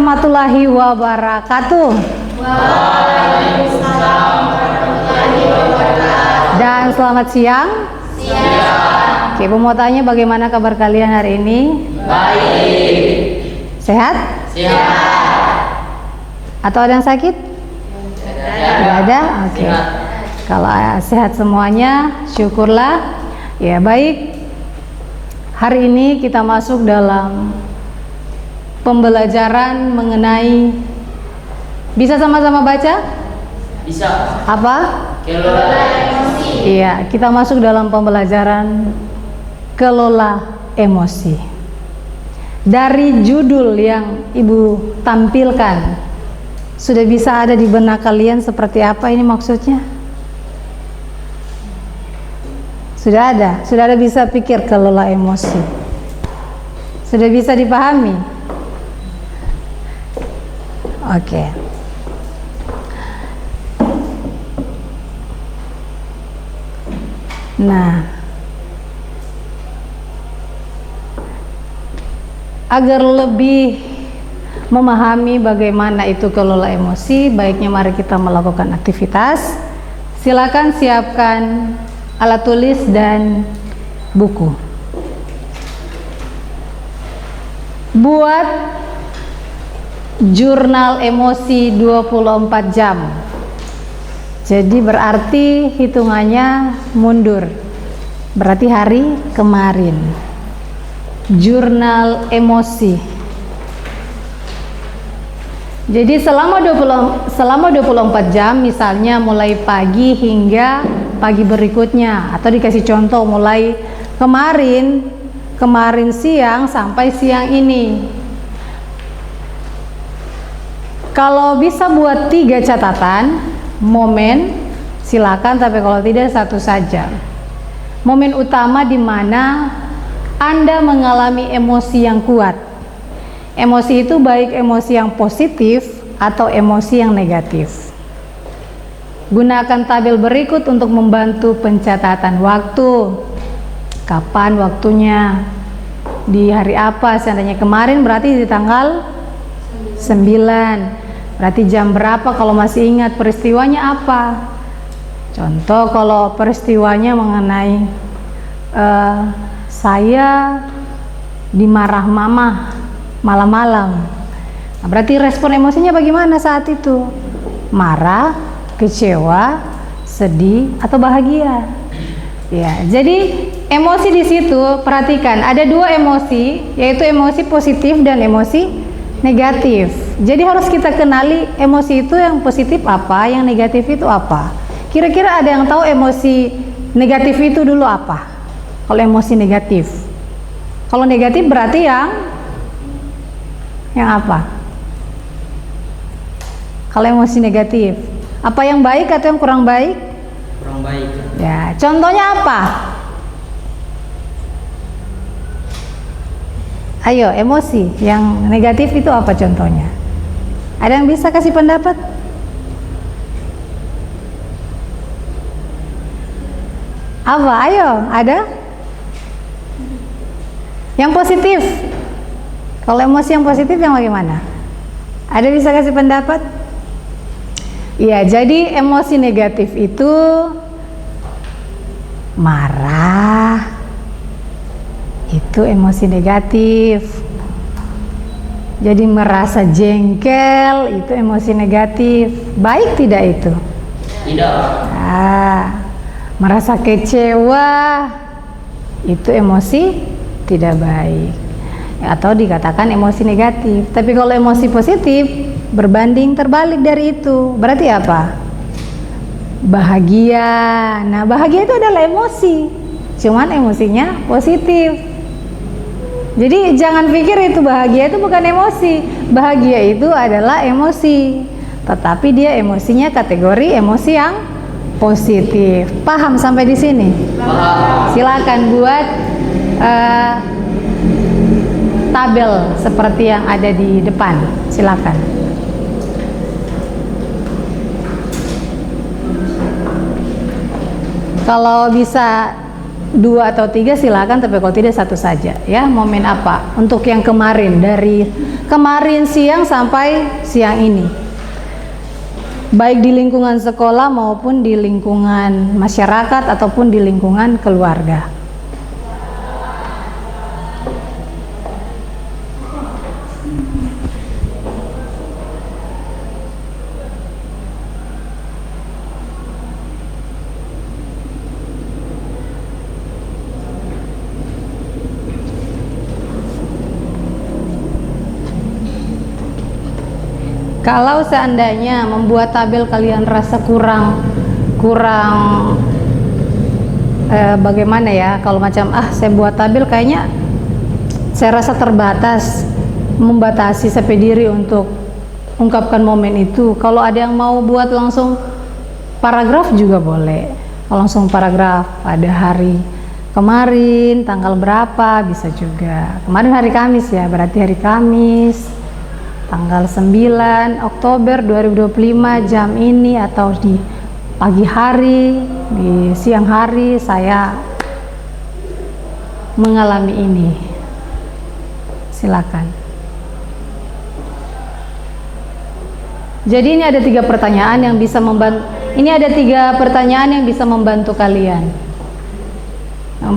warahmatullahi wabarakatuh. Waalaikumsalam warahmatullahi wabarakatuh. Dan selamat siang. Siang. Oke, Ibu mau tanya bagaimana kabar kalian hari ini? Baik. Sehat? Sehat. Atau ada yang sakit? Tidak ada? Oke. Kalau sehat semuanya, syukurlah. Ya, baik. Hari ini kita masuk dalam pembelajaran mengenai, bisa sama-sama baca? Bisa. Apa? Kelola emosi. Iya, kita masuk dalam pembelajaran kelola emosi. Dari judul yang Ibu tampilkan, sudah bisa ada di benak kalian seperti apa ini maksudnya? Sudah ada bisa pikir kelola emosi. Sudah bisa dipahami? Oke. Nah, agar lebih memahami bagaimana itu kelola emosi, baiknya mari kita melakukan aktivitas. Silakan siapkan alat tulis dan buku. Buat jurnal emosi 24 jam. Jadi berarti hitungannya mundur. Berarti hari kemarin. Jurnal emosi. Jadi selama 24 jam, misalnya mulai pagi hingga pagi berikutnya, atau dikasih contoh mulai kemarin siang sampai siang ini. Kalau bisa buat 3 catatan momen, silakan, tapi kalau tidak 1 saja. Momen utama di mana Anda mengalami emosi yang kuat. Emosi itu baik emosi yang positif atau emosi yang negatif. Gunakan tabel berikut untuk membantu pencatatan waktu. Kapan waktunya? Di hari apa? Seandainya kemarin berarti di tanggal 9. Berarti jam berapa kalau masih ingat peristiwanya apa? Contoh kalau peristiwanya mengenai saya dimarah mama malam-malam. Nah, berarti respon emosinya bagaimana saat itu? Marah, kecewa, sedih, atau bahagia? Ya, jadi emosi di situ perhatikan ada 2 emosi, yaitu emosi positif dan emosi negatif. Jadi harus kita kenali emosi itu yang positif apa, yang negatif itu apa. Kira-kira ada yang tahu emosi negatif itu dulu apa? Kalau emosi negatif. Kalau negatif berarti yang apa? Kalau emosi negatif, apa yang baik atau yang kurang baik? Kurang baik. Ya, contohnya apa? Ayo, emosi yang negatif itu apa contohnya? Ada yang bisa kasih pendapat? Apa? Ayo, ada? Yang positif. Kalau emosi yang positif yang bagaimana? Ada bisa kasih pendapat? Iya, jadi emosi negatif itu marah. Itu emosi negatif. Jadi merasa jengkel itu emosi negatif. Baik tidak itu? Tidak. Merasa kecewa itu emosi tidak baik, atau dikatakan emosi negatif. Tapi kalau emosi positif berbanding terbalik dari itu, berarti apa? Bahagia. Nah, bahagia itu adalah emosi, cuman emosinya positif. Jadi jangan pikir itu bahagia itu bukan emosi. Bahagia itu adalah emosi, tetapi dia emosinya kategori emosi yang positif. Paham sampai di sini? Paham. Silakan buat tabel seperti yang ada di depan. Silakan. Kalau bisa 2 atau 3 silakan, tapi kalau tidak 1 saja ya. Momen apa? Untuk yang kemarin, dari kemarin siang sampai siang ini, baik di lingkungan sekolah maupun di lingkungan masyarakat ataupun di lingkungan keluarga. Kalau seandainya membuat tabel kalian rasa kurang bagaimana ya, kalau macam saya buat tabel kayaknya saya rasa terbatas, membatasi sampai diri untuk ungkapkan momen itu. Kalau ada yang mau buat langsung paragraf juga boleh, langsung paragraf pada hari kemarin tanggal berapa bisa juga. Kemarin hari Kamis ya, berarti hari Kamis tanggal 9 Oktober 2025 jam ini, atau di pagi hari, di siang hari saya mengalami ini. Silakan. Jadi ini ada 3 pertanyaan yang bisa membantu. Ini ada 3 pertanyaan yang bisa membantu kalian.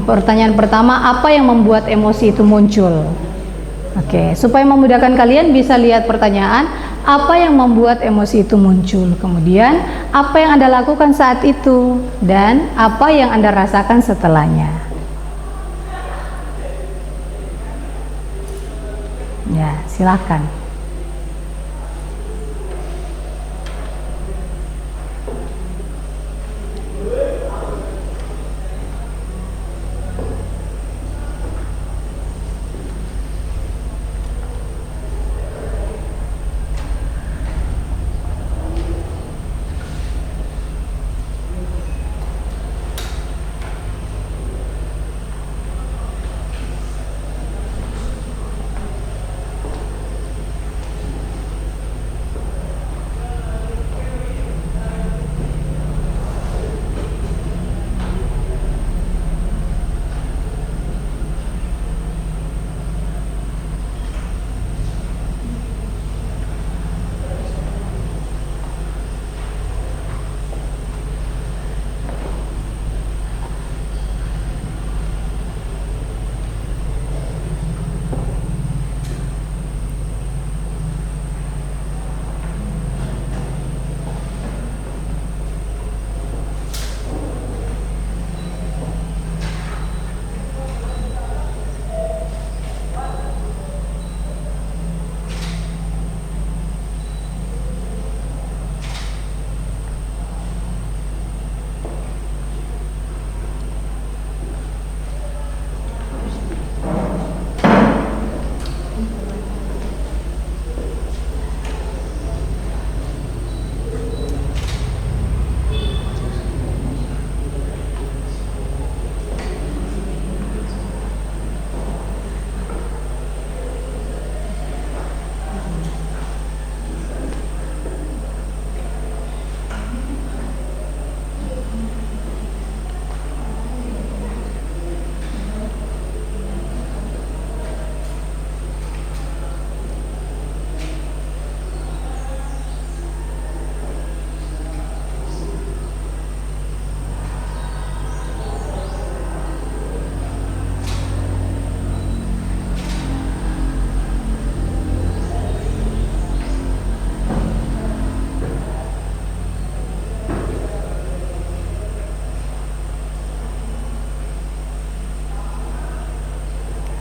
Pertanyaan pertama, apa yang membuat emosi itu muncul? Oke, supaya memudahkan kalian bisa lihat pertanyaan, apa yang membuat emosi itu muncul, kemudian apa yang Anda lakukan saat itu, dan apa yang Anda rasakan setelahnya. Ya, silakan.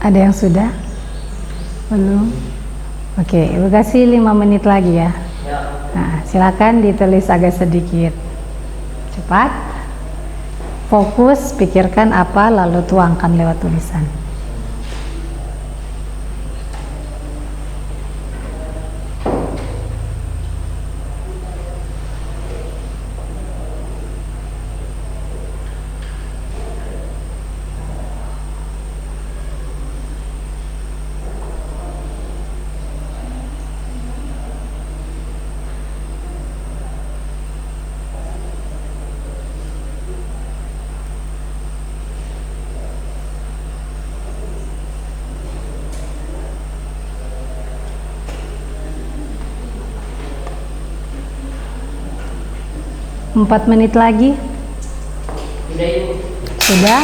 Ada yang sudah? Belum? Oke, Ibu kasih 5 menit lagi ya. Nah, silakan ditulis agak sedikit cepat, fokus, pikirkan apa, lalu tuangkan lewat tulisan. 4 menit lagi. Sudah Ibu. Sudah?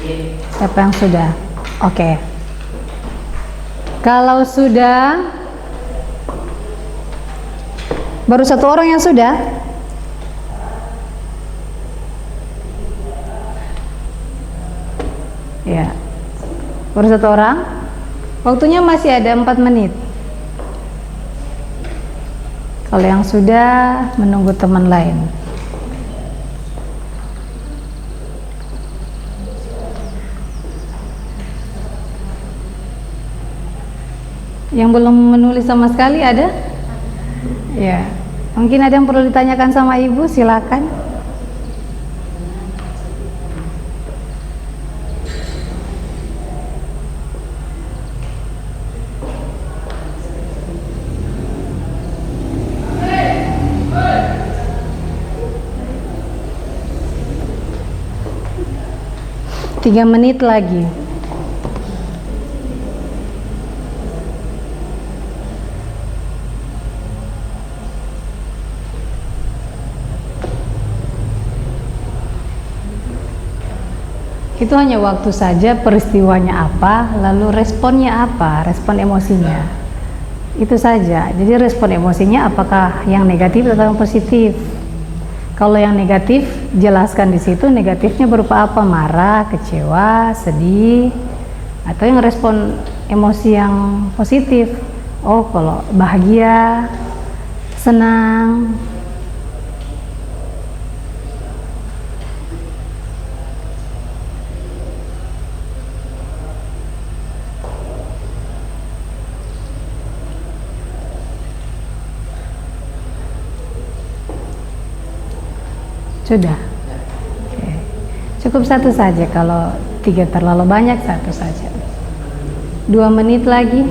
Iya. Siapa yang sudah? Oke. Kalau sudah, baru 1 orang yang sudah? Ya, baru 1 orang. Waktunya masih ada 4 menit. Kalau yang sudah, menunggu teman lain. Yang belum menulis sama sekali ada? Ya, mungkin ada yang perlu ditanyakan sama Ibu, silakan. Tiga menit lagi. Itu hanya waktu saja, peristiwanya apa, lalu responnya apa, respon emosinya. Itu saja. Jadi respon emosinya apakah yang negatif atau yang positif. Kalau yang negatif, jelaskan di situ negatifnya berupa apa, marah, kecewa, sedih, atau yang respon emosi yang positif. Oh, kalau bahagia, senang. Sudah. Oke. Cukup 1 saja, kalau 3 terlalu banyak, 1 saja. 2 menit lagi.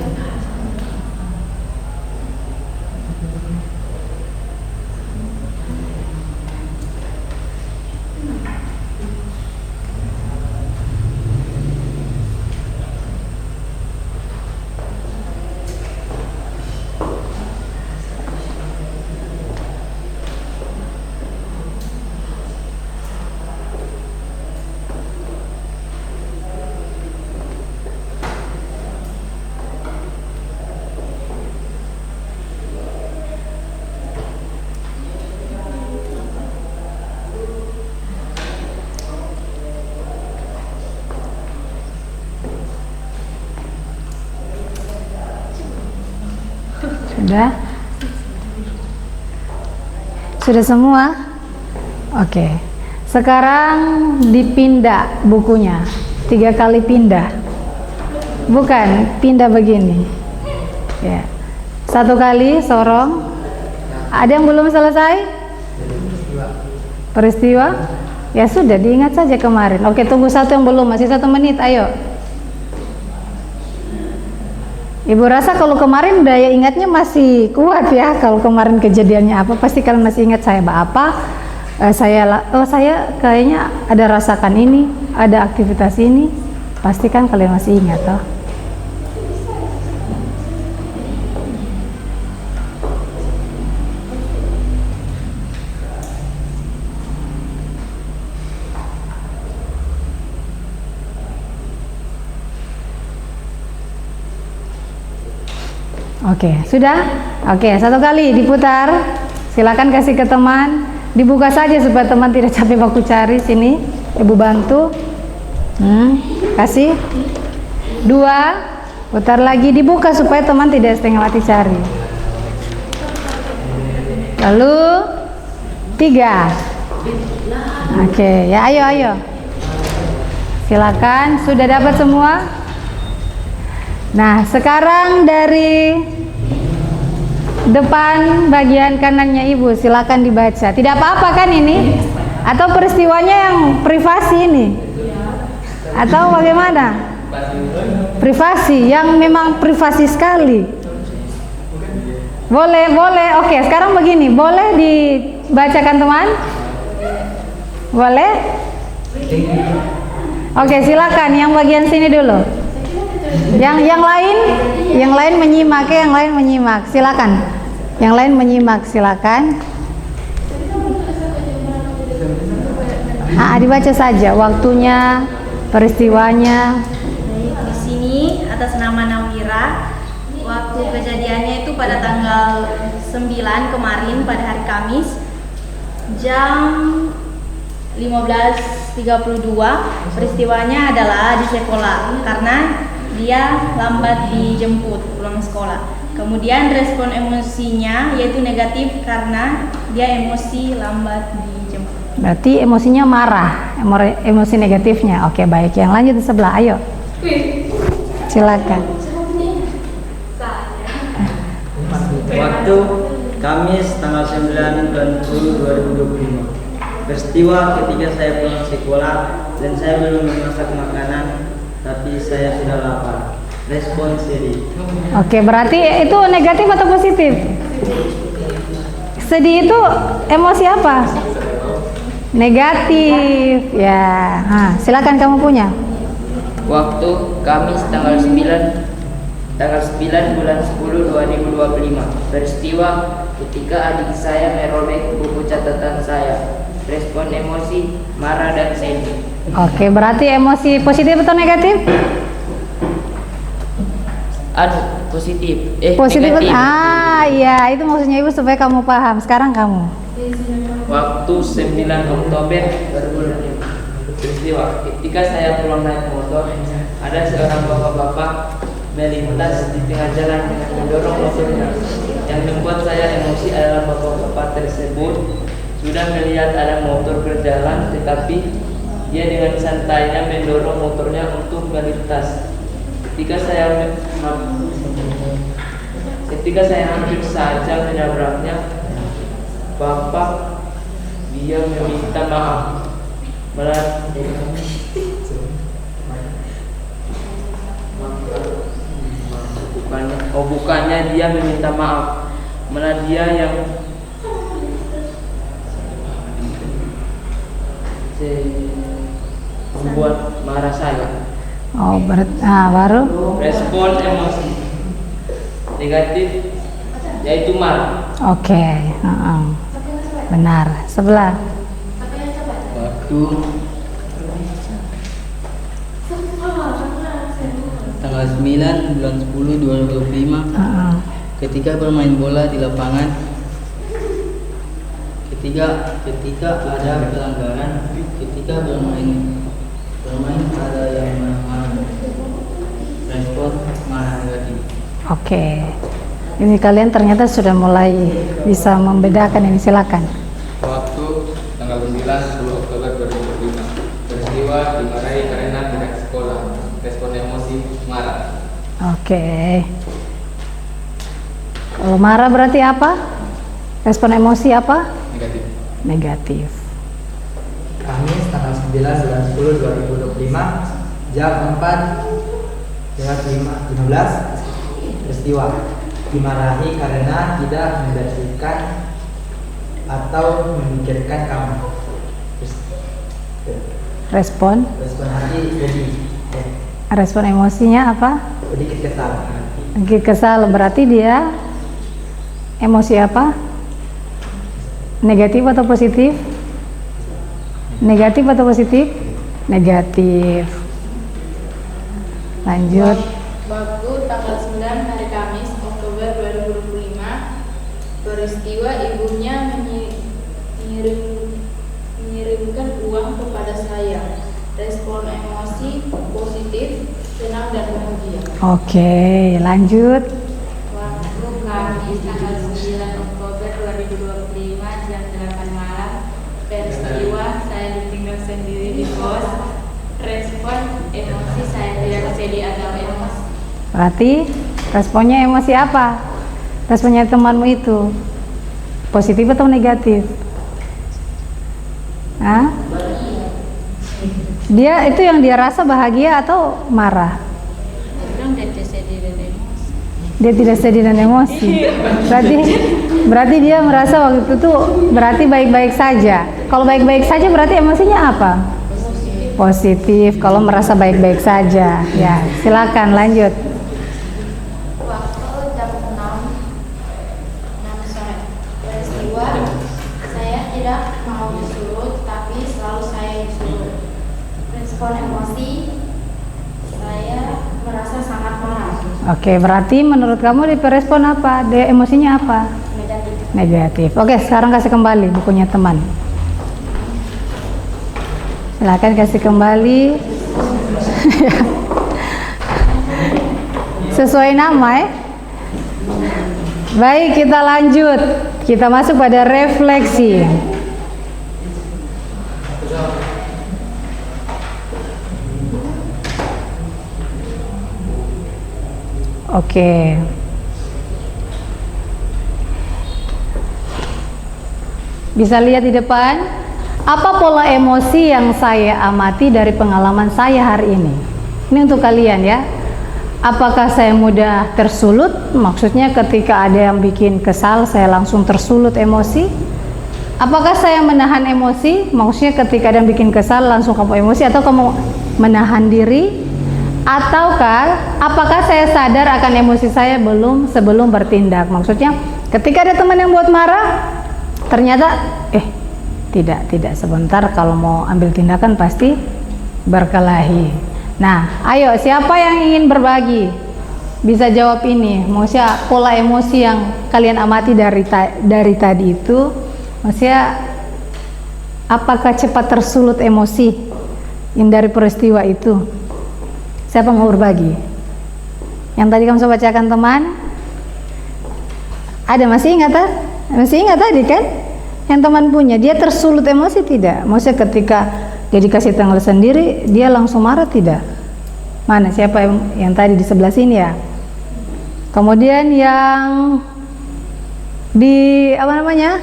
Sudah? Sudah semua? Oke. Sekarang dipindah bukunya. 3 kali pindah. Bukan, pindah begini. Ya. 1 kali sorong. Ada yang belum selesai? Peristiwa? Ya sudah, diingat saja kemarin. Oke, tunggu 1 yang belum, masih 1 menit, ayo. Ibu rasa kalau kemarin daya ingatnya masih kuat ya. Kalau kemarin kejadiannya apa, pasti kalian masih ingat saya apa. Saya kayaknya ada rasakan ini, ada aktivitas ini. Pasti kan kalian masih ingat toh. Oke, sudah? Oke, 1 kali diputar. Silakan kasih ke teman. Dibuka saja supaya teman tidak capek waktu cari. Sini, Ibu bantu. Kasih. 2, putar lagi, dibuka supaya teman tidak setengah mati cari. Lalu 3. Oke, ya ayo. Silakan, sudah dapat semua? Nah, sekarang dari depan bagian kanannya Ibu, silakan dibaca. Tidak apa-apa kan ini? Atau peristiwanya yang privasi ini? Atau bagaimana? Privasi, yang memang privasi sekali. Boleh. Oke, sekarang begini, boleh dibacakan teman? Boleh? Oke, silakan yang bagian sini dulu. Yang lain menyimak ya, yang lain menyimak. Silakan. Yang lain menyimak, silakan. Dibaca saja waktunya, peristiwanya. Baik, di sini atas nama Nawira, waktu kejadiannya itu pada tanggal 9 kemarin pada hari Kamis jam 15.32. Peristiwanya adalah di sekolah karena dia lambat dijemput pulang sekolah. Kemudian respon emosinya yaitu negatif karena dia emosi lambat dijemput. Berarti emosinya marah, emosi negatifnya. Oke, baik. Yang lanjut di sebelah, ayo. Silakan. Waktu Kamis tanggal 9 bulan 10 2025. Peristiwa ketika saya pulang sekolah dan saya belum memasak makanan, tapi saya sudah lapar. Respon sedih. Oke, berarti itu negatif atau positif? Sedih itu emosi apa? Negatif. Ya. Silakan kamu punya. Waktu Kamis tanggal 9 bulan 10 2025. Peristiwa ketika adik saya merobek buku catatan saya. Respon emosi marah dan sedih. Oke, berarti emosi positif atau negatif? Positif. Positif. Negatif. Iya, itu maksudnya Ibu supaya kamu paham. Sekarang kamu. Waktu 9 Oktober 2005. Peristiwa ketika saya pulang naik motor, ada seorang bapak-bapak melintas di tengah jalan dengan mendorong motornya. Yang membuat saya emosi adalah bapak-bapak tersebut sudah melihat ada motor berjalan, tetapi dia dengan santainya mendorong motornya untuk melintas. Ketika saya hampir saja menabraknya, bapak dia meminta maaf. Bukannya dia meminta maaf, malah dia yang membuat marah saya. Baru Respon emosi negatif yaitu marah. oke. Benar. Sebelah. Waktu tanggal 9 bulan 10 2025 ketika bermain bola di lapangan, ketika ada pelanggaran, ketika bermain ada yang marah. Respon marah negatif. Oke. Ini kalian ternyata sudah mulai bisa membedakan ini. Silakan. Waktu tanggal 9 10 Oktober 2005. Peristiwa dimarahi karena tidak sekolah. Respon emosi marah. Oke. Kalau marah berarti apa? Respon emosi apa? Negatif. Negatif. Kamis tanggal 9 bulan 10 2025 jam 4:15. Peristiwa dimarahi karena tidak membersihkan atau memikirkan kamu. Respon hati sedih. respon emosinya apa? Sedikit kesal. Sedikit kesal, berarti dia emosi apa? Negatif atau positif? Negatif atau positif? Negatif. Lanjut. Waktu tanggal 9 hari Kamis Oktober 2025. Peristiwa ibunya mengirimkan uang kepada saya. Respon emosi positif, senang dan bahagia. Oke, lanjut. Waktu Kamis tanggal 9 Oktober 2025 jam 8 malam. Peristiwa saya ditinggal sendiri di kos. Respon emosi saya tidak sedih atau emosi. Berarti responnya emosi apa? Responnya temanmu itu positif atau negatif? Hah? Dia itu yang dia rasa bahagia atau marah? Dia tidak sedih dan emosi. Dia tidak sedih dan emosi. Berarti dia merasa waktu itu tuh berarti baik-baik saja. Kalau baik-baik saja berarti emosinya apa? Positif. Kalau merasa baik-baik saja. Ya, silakan lanjut. Waktu jam 6 sore. Peristiwa saya tidak mau disuruh, tapi tapi selalu saya disuruh. Respon emosi, saya merasa sangat marah. Oke, berarti menurut kamu di respon apa? Emosinya apa? Negatif. Negatif. Oke, sekarang kasih kembali bukunya teman. Silakan kasih kembali. Sesuai nama ya. Baik, kita lanjut. Kita masuk pada refleksi. Oke. Bisa lihat di depan, apa pola emosi yang saya amati dari pengalaman saya hari ini? Ini untuk kalian ya. Apakah saya mudah tersulut? Maksudnya ketika ada yang bikin kesal, saya langsung tersulut emosi. Apakah saya menahan emosi? Maksudnya ketika ada yang bikin kesal, langsung kamu emosi, atau kamu menahan diri? Ataukah apakah saya sadar akan emosi saya sebelum bertindak? Maksudnya ketika ada teman yang buat marah, ternyata tidak sebentar, kalau mau ambil tindakan pasti berkelahi. Nah, ayo siapa yang ingin berbagi? Bisa jawab ini. Maksudnya pola emosi yang kalian amati dari tadi itu, maksudnya apakah cepat tersulut emosi yang dari peristiwa itu? Siapa mau berbagi? Yang tadi kamu coba bacakan teman? Ada, masih ingat kan? Masih ingat tadi kan? Yang teman punya, dia tersulut emosi tidak? Maksudnya ketika dia dikasih tanggal sendiri, dia langsung marah tidak? Mana, siapa yang tadi di sebelah sini ya? Kemudian yang di apa namanya?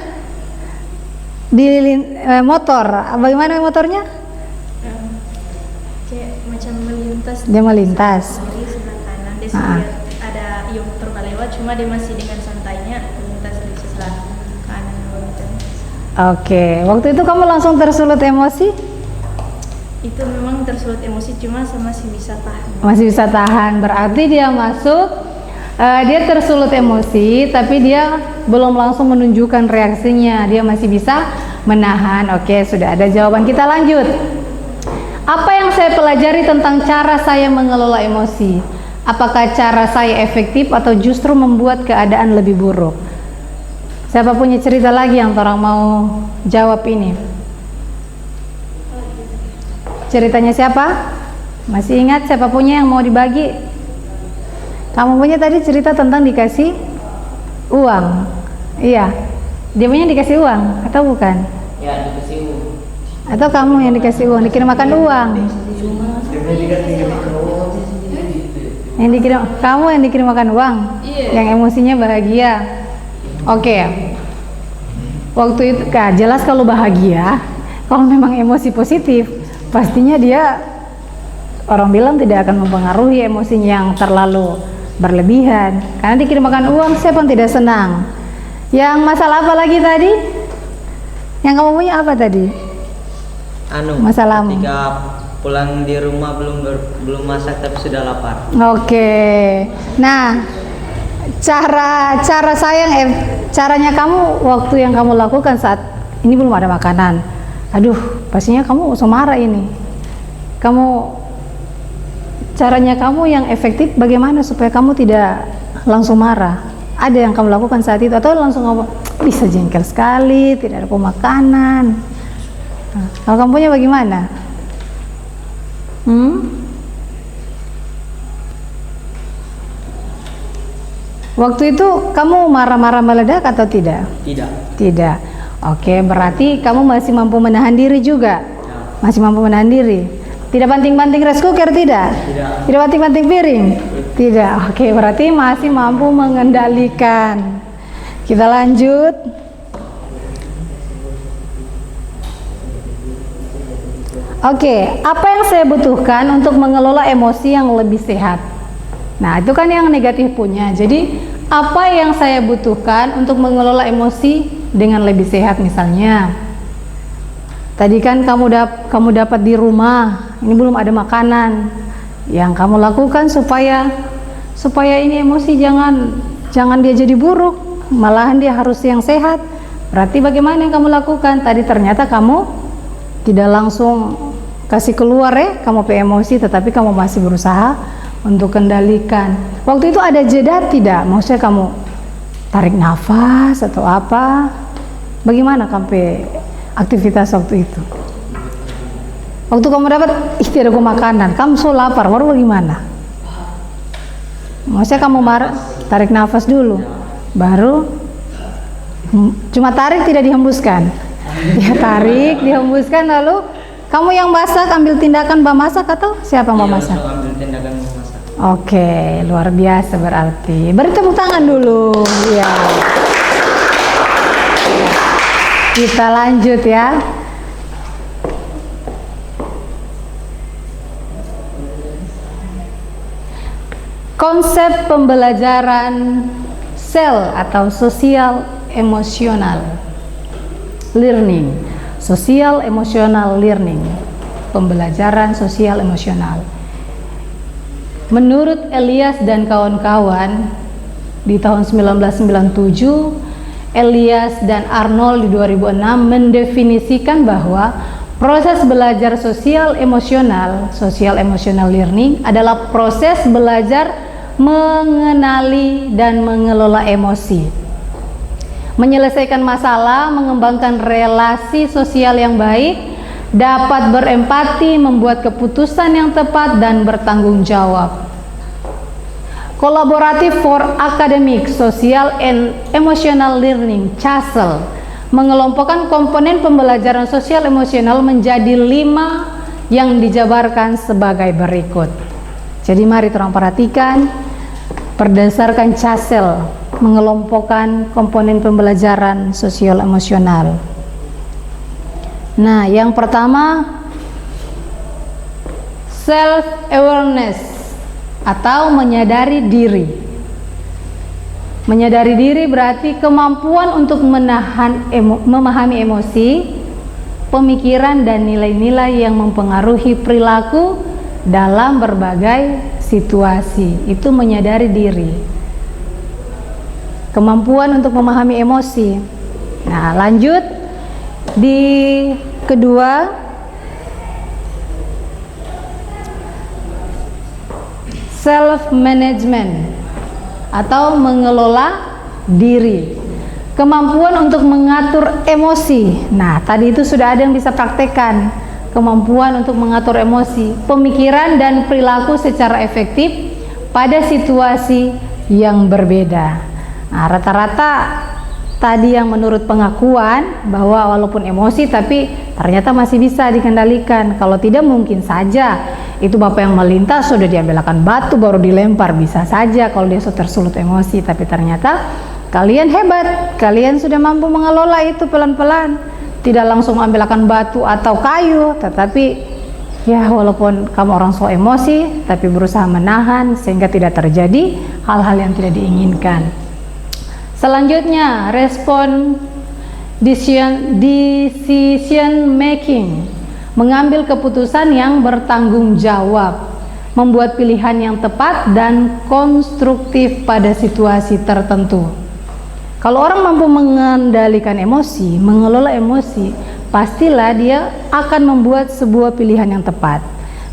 Di motor, bagaimana motornya? Kayak macam melintas. Dia melintas. Kiri sebelah kanan, dia lihat ada motor lewat, cuma dia masih dengan santainya melintas di sebelah kanan. Oke, waktu itu kamu langsung tersulut emosi? Itu memang tersulut emosi, cuma saya masih bisa tahan. Masih bisa tahan, berarti dia masuk, dia tersulut emosi, tapi dia belum langsung menunjukkan reaksinya, dia masih bisa menahan. Oke, sudah ada jawaban. Kita lanjut. Apa yang saya pelajari tentang cara saya mengelola emosi? Apakah cara saya efektif atau justru membuat keadaan lebih buruk? Siapa punya cerita lagi yang orang mau jawab ini? Ceritanya siapa? Masih ingat siapa punya yang mau dibagi? Kamu punya tadi cerita tentang dikasih uang. Iya. Dia punya dikasih uang atau bukan? Ya, dikasih uang. Atau kamu yang dikasih uang, dikirim makan uang? Yang dikirim, kamu yang dikirim makan uang? Yang emosinya bahagia. Oke. Waktu itu jelas kalau bahagia, kalau memang emosi positif, pastinya dia, orang bilang, tidak akan mempengaruhi emosinya yang terlalu berlebihan. Karena dikirim makan uang, siapa yang tidak senang? Yang masalah apa lagi tadi? Yang kamu punya apa tadi? Masalahmu. Ketika pulang di rumah belum masak tapi sudah lapar. Oke. Nah, caranya kamu waktu yang kamu lakukan saat ini belum ada makanan. Aduh, pastinya kamu langsung marah ini. Caranya kamu yang efektif bagaimana supaya kamu tidak langsung marah? Ada yang kamu lakukan saat itu atau langsung ngomong, bisa jengkel sekali, tidak ada pemakanan. Nah, kalau kamu punya bagaimana? Waktu itu kamu marah-marah meledak atau tidak? Tidak. Oke, berarti kamu masih mampu menahan diri juga? Masih mampu menahan diri? Tidak banting-banting rice cooker, tidak? Tidak banting-banting piring? Tidak. Oke, berarti masih mampu mengendalikan. Kita lanjut. Oke, apa yang saya butuhkan untuk mengelola emosi yang lebih sehat? Nah, itu kan yang negatif punya. Jadi, apa yang saya butuhkan untuk mengelola emosi dengan lebih sehat? Misalnya, tadi kan kamu dapat di rumah, ini belum ada makanan. Yang kamu lakukan supaya ini emosi jangan dia jadi buruk, malahan dia harus yang sehat. Berarti bagaimana yang kamu lakukan? Tadi ternyata kamu tidak langsung kasih keluar kamu emosi, tetapi kamu masih berusaha untuk kendalikan. Waktu itu ada jeda tidak? Maksudnya kamu tarik nafas atau apa? Bagaimana kamu aktivitas waktu itu? Waktu kamu dapat tidak ada makanan, kamu so lapar, baru bagaimana? Maksudnya kamu marah, tarik nafas dulu, baru cuma tarik tidak dihembuskan. Ya tarik, dihembuskan, lalu kamu yang masak ambil tindakan masak atau siapa yang masak? Ambil tindakan memasak. Oke, luar biasa berarti. Beri tepuk tangan dulu. Ya. Kita lanjut ya. Konsep pembelajaran sel atau sosial emosional learning. Sosial emosional learning. Pembelajaran sosial emosional. Menurut Elias dan kawan-kawan di tahun 1997, Elias dan Arnold di 2006 mendefinisikan bahwa proses belajar sosial emosional learning adalah proses belajar mengenali dan mengelola emosi, menyelesaikan masalah, mengembangkan relasi sosial yang baik, dapat berempati, membuat keputusan yang tepat, dan bertanggung jawab. Kolaboratif for Academic Social and Emotional Learning (CASEL) mengelompokkan komponen pembelajaran sosial emosional menjadi 5 yang dijabarkan sebagai berikut. Jadi mari kita perhatikan berdasarkan CASEL mengelompokkan komponen pembelajaran sosial emosional. Nah, yang pertama self awareness atau menyadari diri. Menyadari diri berarti kemampuan untuk memahami emosi, pemikiran dan nilai-nilai yang mempengaruhi perilaku dalam berbagai situasi. Itu menyadari diri. Kemampuan untuk memahami emosi. Nah, lanjut di kedua, self management atau mengelola diri. Kemampuan untuk mengatur emosi. Nah, tadi itu sudah ada yang bisa praktekkan. Kemampuan untuk mengatur emosi, pemikiran dan perilaku secara efektif pada situasi yang berbeda. Nah, rata-rata tadi yang menurut pengakuan bahwa walaupun emosi tapi ternyata masih bisa dikendalikan. Kalau tidak mungkin saja itu bapak yang melintas sudah diambilkan batu baru dilempar, bisa saja kalau dia sudah tersulut emosi. Tapi ternyata kalian hebat, kalian sudah mampu mengelola itu pelan-pelan. Tidak langsung ambilkan batu atau kayu, tetapi ya walaupun kamu orang so emosi tapi berusaha menahan sehingga tidak terjadi hal-hal yang tidak diinginkan. Selanjutnya, respon decision making, mengambil keputusan yang bertanggung jawab, membuat pilihan yang tepat dan konstruktif pada situasi tertentu. Kalau orang mampu mengendalikan emosi, mengelola emosi, pastilah dia akan membuat sebuah pilihan yang tepat.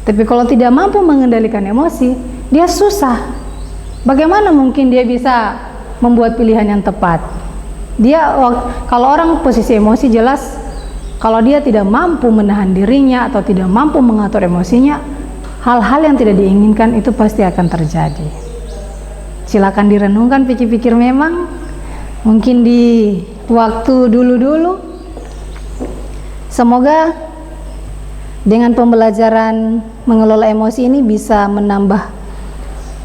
Tapi kalau tidak mampu mengendalikan emosi, dia susah. Bagaimana mungkin dia bisa membuat pilihan yang tepat? Kalau orang posisi emosi jelas, kalau dia tidak mampu menahan dirinya atau tidak mampu mengatur emosinya, hal-hal yang tidak diinginkan itu pasti akan terjadi. Silakan direnungkan, pikir-pikir memang. Mungkin di waktu dulu-dulu, semoga dengan pembelajaran mengelola emosi ini bisa menambah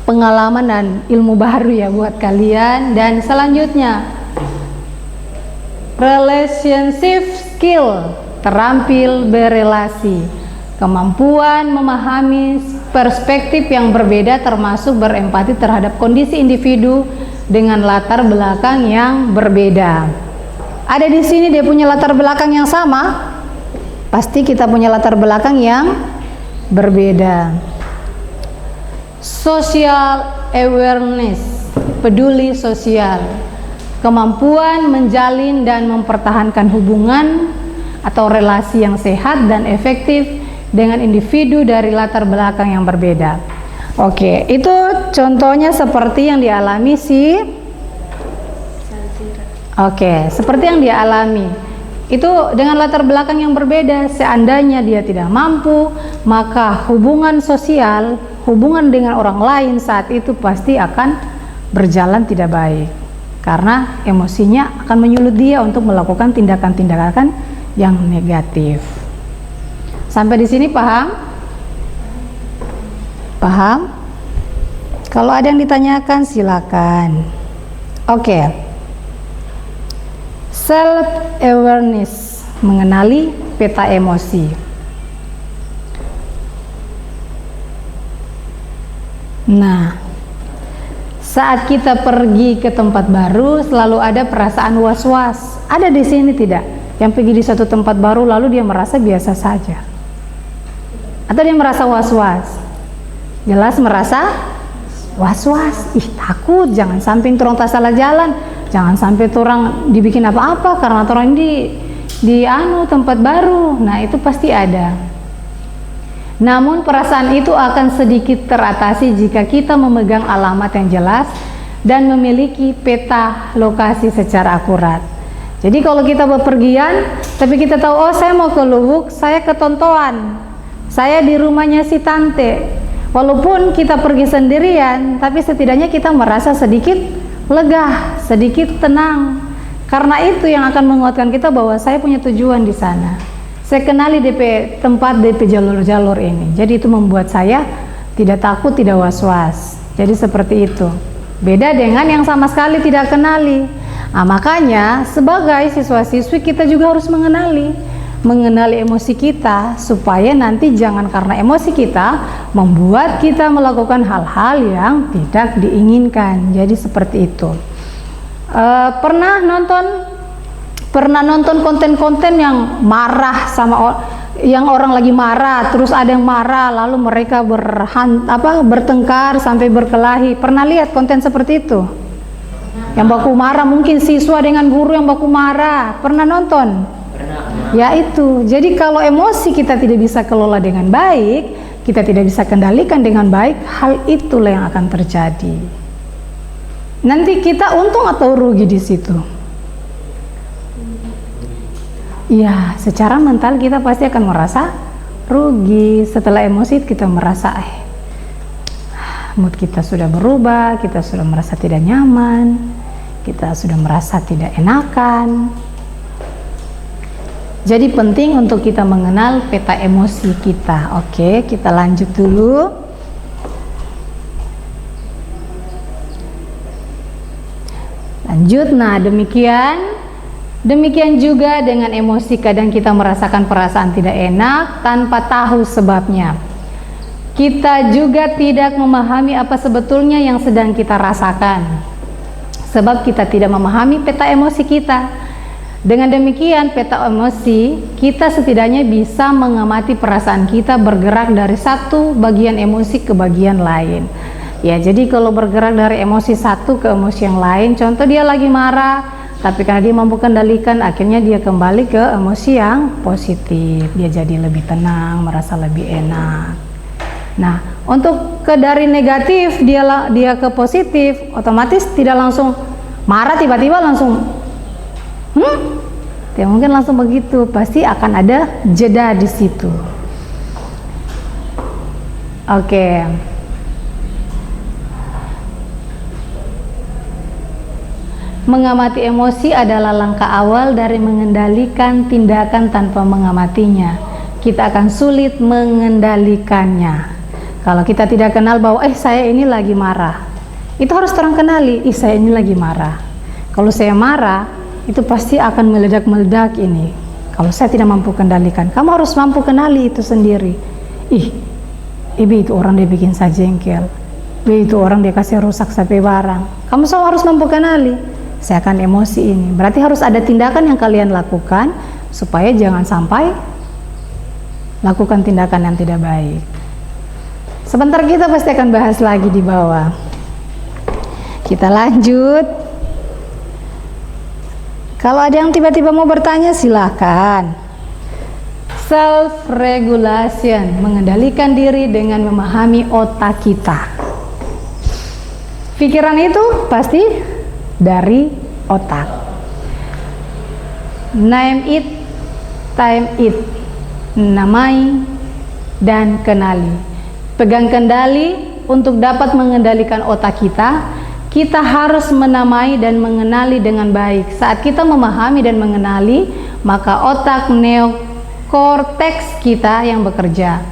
pengalaman dan ilmu baru ya buat kalian. Dan selanjutnya, relationship skill, terampil berelasi, kemampuan memahami perspektif yang berbeda termasuk berempati terhadap kondisi individu dengan latar belakang yang berbeda. Ada di sini dia punya latar belakang yang sama, pasti kita punya latar belakang yang berbeda. Social awareness, peduli sosial, kemampuan menjalin dan mempertahankan hubungan, atau relasi yang sehat dan efektif dengan individu dari latar belakang yang berbeda. Oke, itu contohnya seperti yang dialami si seperti yang dia alami. Itu dengan latar belakang yang berbeda. Seandainya dia tidak mampu, maka hubungan sosial, hubungan dengan orang lain saat itu pasti akan berjalan tidak baik. Karena emosinya akan menyulut dia untuk melakukan tindakan-tindakan yang negatif. Sampai di sini paham? Paham? Kalau ada yang ditanyakan silakan. Oke. Self awareness, mengenali peta emosi. Nah, saat kita pergi ke tempat baru selalu ada perasaan was-was. Ada di sini tidak? Yang pergi di suatu tempat baru lalu dia merasa biasa saja. Atau dia merasa was-was? Jelas merasa was-was. Ih, takut, jangan sampai orang tak salah jalan, jangan sampai orang dibikin apa-apa karena orang di tempat baru. Nah, itu pasti ada. Namun perasaan itu akan sedikit teratasi jika kita memegang alamat yang jelas dan memiliki peta lokasi secara akurat. Jadi kalau kita bepergian tapi kita tahu, oh saya mau ke Luwuk, saya ke Tontoan, saya di rumahnya si tante. Walaupun kita pergi sendirian, tapi setidaknya kita merasa sedikit lega, sedikit tenang. Karena itu yang akan menguatkan kita bahwa saya punya tujuan di sana. Saya kenali DP tempat, DP jalur-jalur ini. Jadi itu membuat saya tidak takut, tidak was-was. Jadi seperti itu. Beda dengan yang sama sekali tidak kenali. Nah, makanya sebagai siswa-siswi kita juga harus mengenali emosi kita, supaya nanti jangan karena emosi kita membuat kita melakukan hal-hal yang tidak diinginkan. Jadi seperti itu. Pernah nonton konten-konten yang marah sama yang orang lagi marah, terus ada yang marah lalu mereka bertengkar sampai berkelahi. Pernah lihat konten seperti itu? Yang baku marah, mungkin siswa dengan guru yang baku marah. Pernah nonton? Ya itu. Jadi kalau emosi kita tidak bisa kelola dengan baik, kita tidak bisa kendalikan dengan baik, hal itulah yang akan terjadi. Nanti kita untung atau rugi di situ? Ya, secara mental kita pasti akan merasa rugi. Setelah emosi kita merasa mood kita sudah berubah, kita sudah merasa tidak nyaman, kita sudah merasa tidak enakan. Jadi penting untuk kita mengenal peta emosi kita. Oke, kita lanjut dulu. Lanjut, nah demikian juga dengan emosi. Kadang kita merasakan perasaan tidak enak tanpa tahu sebabnya. Kita juga tidak memahami apa sebetulnya yang sedang kita rasakan, sebab kita tidak memahami peta emosi kita. Dengan demikian, peta emosi kita setidaknya bisa mengamati perasaan kita bergerak dari satu bagian emosi ke bagian lain. Ya, jadi kalau bergerak dari emosi satu ke emosi yang lain, contoh dia lagi marah, tapi karena dia mampu kendalikan, akhirnya dia kembali ke emosi yang positif. Dia jadi lebih tenang, merasa lebih enak. Nah, untuk dari negatif dia ke positif, otomatis tidak langsung marah tiba-tiba langsung tidak mungkin langsung begitu, pasti akan ada jeda di situ. Oke. Mengamati emosi adalah langkah awal dari mengendalikan tindakan tanpa mengamatinya. Kita akan sulit mengendalikannya. Kalau kita tidak kenal bahwa saya ini lagi marah, itu harus terang kenali, saya ini lagi marah. Kalau saya marah, itu pasti akan meledak-meledak ini. Kalau saya tidak mampu kendalikan, kamu harus mampu kenali itu sendiri. Ibu itu orang dia bikin saya jengkel, itu orang dia kasih rusak sampai barang. Kamu semua harus mampu kenali, saya akan emosi ini. Berarti harus ada tindakan yang kalian lakukan supaya jangan sampai lakukan tindakan yang tidak baik. Sebentar kita pasti akan bahas lagi di bawah. Kita lanjut. Kalau ada yang tiba-tiba mau bertanya, silakan. Self regulation, mengendalikan diri dengan memahami otak kita. Pikiran itu pasti dari otak. Name it, time it, namai dan kenali. Pegang kendali untuk dapat mengendalikan otak kita. Kita harus menamai dan mengenali dengan baik. Saat kita memahami dan mengenali, maka otak neokorteks kita yang bekerja.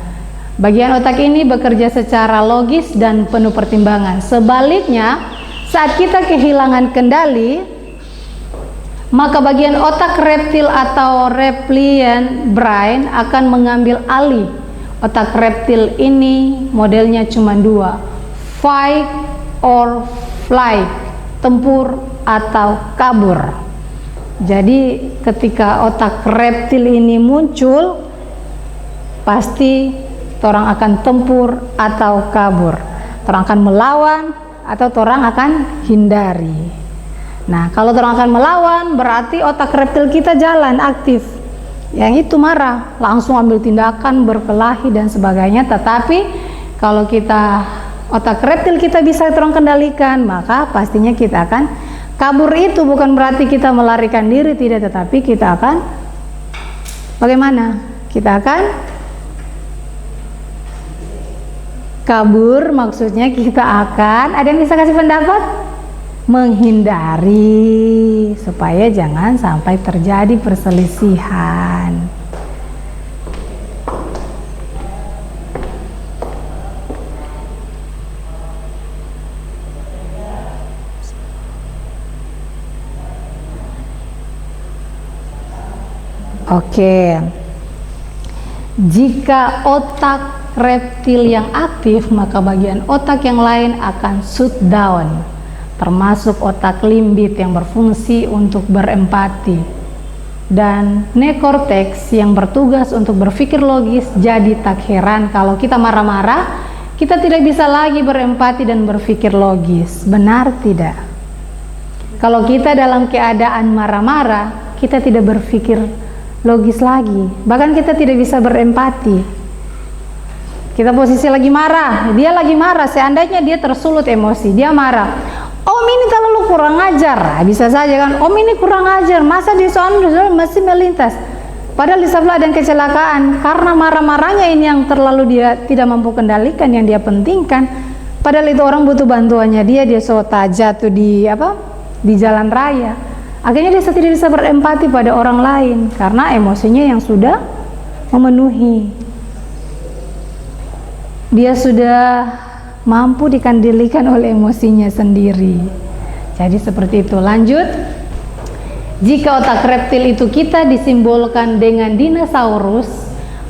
Bagian otak ini bekerja secara logis dan penuh pertimbangan. Sebaliknya, saat kita kehilangan kendali, maka bagian otak reptil atau reptilian brain akan mengambil alih. Otak reptil ini modelnya cuma dua, fight or flight, tempur atau kabur. Jadi ketika otak reptil ini muncul, pasti orang akan tempur atau kabur. Orang akan melawan atau orang akan hindari. Nah, kalau orang akan melawan, berarti otak reptil kita jalan aktif. Yang itu marah, langsung ambil tindakan, berkelahi dan sebagainya. Tetapi kalau kita otak reptil kita bisa terus kendalikan, maka pastinya kita akan kabur. Itu bukan berarti kita melarikan diri, tidak, tetapi kita akan bagaimana? Kita akan kabur, maksudnya kita akan, ada yang bisa kasih pendapat? Menghindari supaya jangan sampai terjadi perselisihan. Oke. Jika otak reptil yang aktif, maka bagian otak yang lain akan shut down, termasuk otak limbit yang berfungsi untuk berempati, dan neokorteks yang bertugas untuk berpikir logis. Jadi tak heran kalau kita marah-marah, kita tidak bisa lagi berempati dan berpikir logis. Benar tidak? Kalau kita dalam keadaan marah-marah, kita tidak berpikir logis lagi, bahkan kita tidak bisa berempati. Kita posisi lagi marah, dia lagi marah, seandainya dia tersulut emosi, dia marah, om ini terlalu kurang ajar, bisa saja kan, om ini kurang ajar, masa di sana masih melintas, padahal di sebelah dan kecelakaan. Karena marah-marahnya ini yang terlalu dia tidak mampu kendalikan, yang dia pentingkan, padahal itu orang butuh bantuannya dia sota jatuh di jalan raya. Akhirnya dia tidak bisa berempati pada orang lain karena emosinya yang sudah memenuhi. Dia sudah mampu dikendalikan oleh emosinya sendiri. Jadi seperti itu. Lanjut. Jika otak reptil itu kita disimbolkan dengan dinosaurus,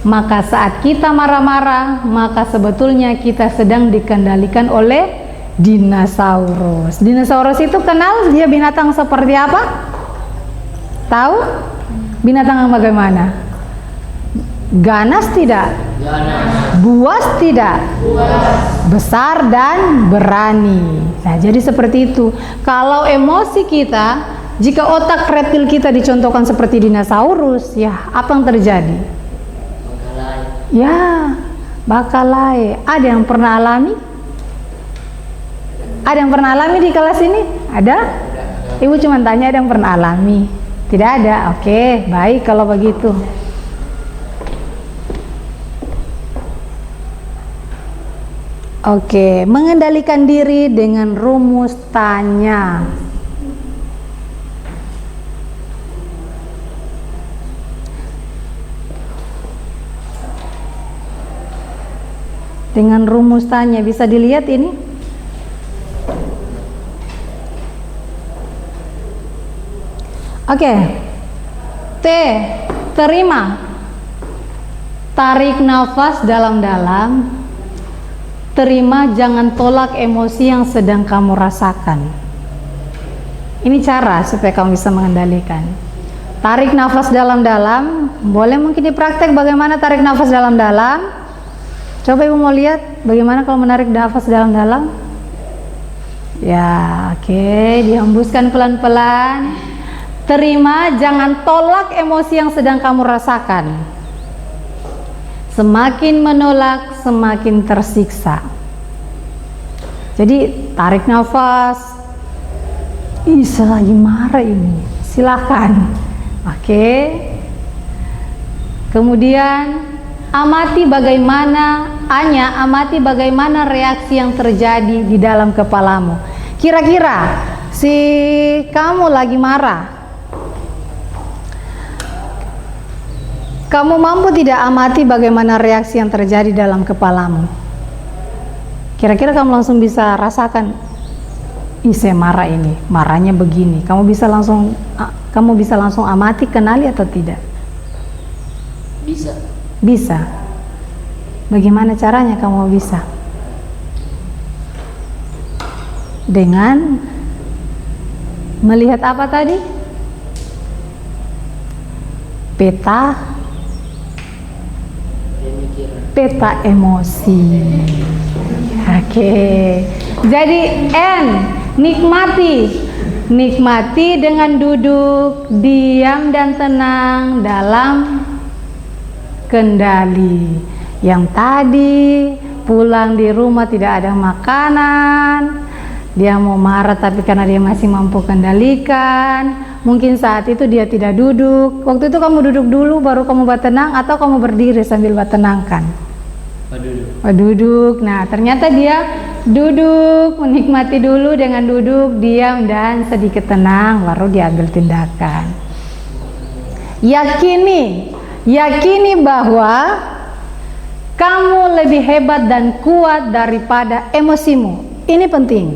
maka saat kita marah-marah, maka sebetulnya kita sedang dikendalikan oleh dinosaurus. Dinosaurus itu kenal dia binatang seperti apa? Tahu? Binatang yang bagaimana? Ganas tidak? Ganas. Buas tidak? Buas. Besar dan berani. Nah, jadi seperti itu. Kalau emosi kita, jika otak reptil kita dicontohkan seperti dinosaurus, ya apa yang terjadi? Bakalai. Ya, bakalai. Ada yang pernah alami? Ada yang pernah alami di kelas ini? Ada? Ibu cuma tanya ada yang pernah alami? Tidak ada? Oke, baik kalau begitu. Oke, mengendalikan diri dengan rumus tanya. Dengan rumus tanya, bisa dilihat ini? Oke. T, terima. Tarik nafas dalam-dalam. Terima, jangan tolak emosi yang sedang kamu rasakan. Ini cara supaya kamu bisa mengendalikan. Tarik nafas dalam-dalam. Boleh mungkin dipraktek bagaimana tarik nafas dalam-dalam. Coba ibu mau lihat bagaimana kalau menarik nafas dalam-dalam. Ya, oke, dihembuskan pelan-pelan. Terima, jangan tolak emosi yang sedang kamu rasakan. Semakin menolak, semakin tersiksa. Jadi tarik nafas. Saya lagi marah ini. Silakan. Oke. Kemudian amati bagaimana reaksi yang terjadi di dalam kepalamu. Kira-kira si kamu lagi marah, kamu mampu tidak amati bagaimana reaksi yang terjadi dalam kepalamu? Kira-kira kamu langsung bisa rasakan, saya marah ini, marahnya begini. Kamu bisa langsung amati, kenali atau tidak? Bisa. Bisa. Bagaimana caranya kamu bisa? Dengan melihat apa tadi? Peta emosi. Oke. Jadi N, nikmati dengan duduk diam dan tenang dalam kendali. Yang tadi pulang di rumah tidak ada makanan, dia mau marah tapi karena dia masih mampu kendalikan, mungkin saat itu dia tidak duduk. Waktu itu kamu duduk dulu baru kamu bertenang, atau kamu berdiri sambil bertenangkan? Duduk. Nah, ternyata dia duduk, menikmati dulu dengan duduk, diam dan sedikit tenang, baru dia ambil tindakan. Yakini bahwa kamu lebih hebat dan kuat daripada emosimu. Ini penting.